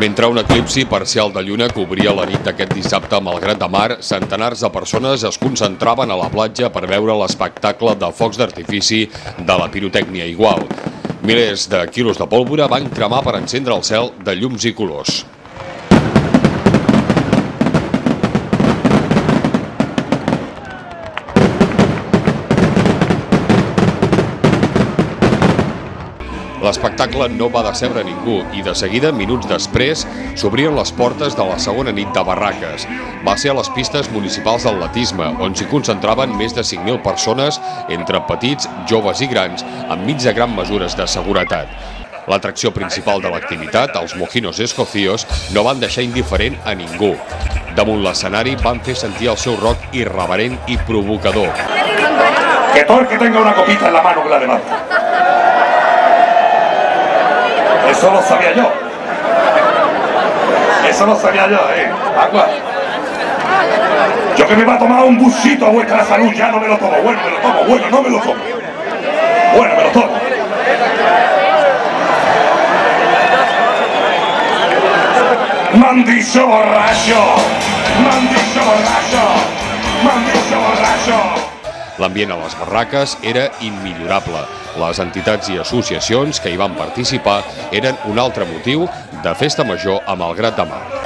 Mentre un eclipsi parcial de lluna cobria la nit d'aquest dissabte a Malgrat de Mar, centenars de persones es concentraven a la platja per veure l'espectacle de focs d'artifici de la pirotècnia igual. Milers de quilos de pólvora van cremar per encendre el cel de llums i colors. L'espectacle no va decebre ningú i de seguida, minuts després, s'obrien les portes de la segona nit de barraques. Va ser a les pistes municipals d'atletisme, on s'hi concentraven més de 5.000 persones, entre petits, joves i grans, enmig de grans mesures de seguretat. L'atracció principal de l'activitat, els mojinos escocios, no van deixar indiferent a ningú. Damunt l'escenari van fer sentir el seu rock irreverent i provocador. Que todo el que tenga una copita en la mano que la levante. Eso lo sabía yo. Eso lo sabía yo, Agua. Yo que me iba a tomar un busito a vuestra salud, ya no me lo tomo. Bueno, me lo tomo. Bueno, no me lo tomo. Bueno, me lo tomo. ¡Mandicho borracho! ¡Mandicho borracho! ¡Mandicho borracho! L'ambient a les barraques era immillorable. Les entitats i associacions que hi van participar eren un altre motiu de festa major a Malgrat de Mar.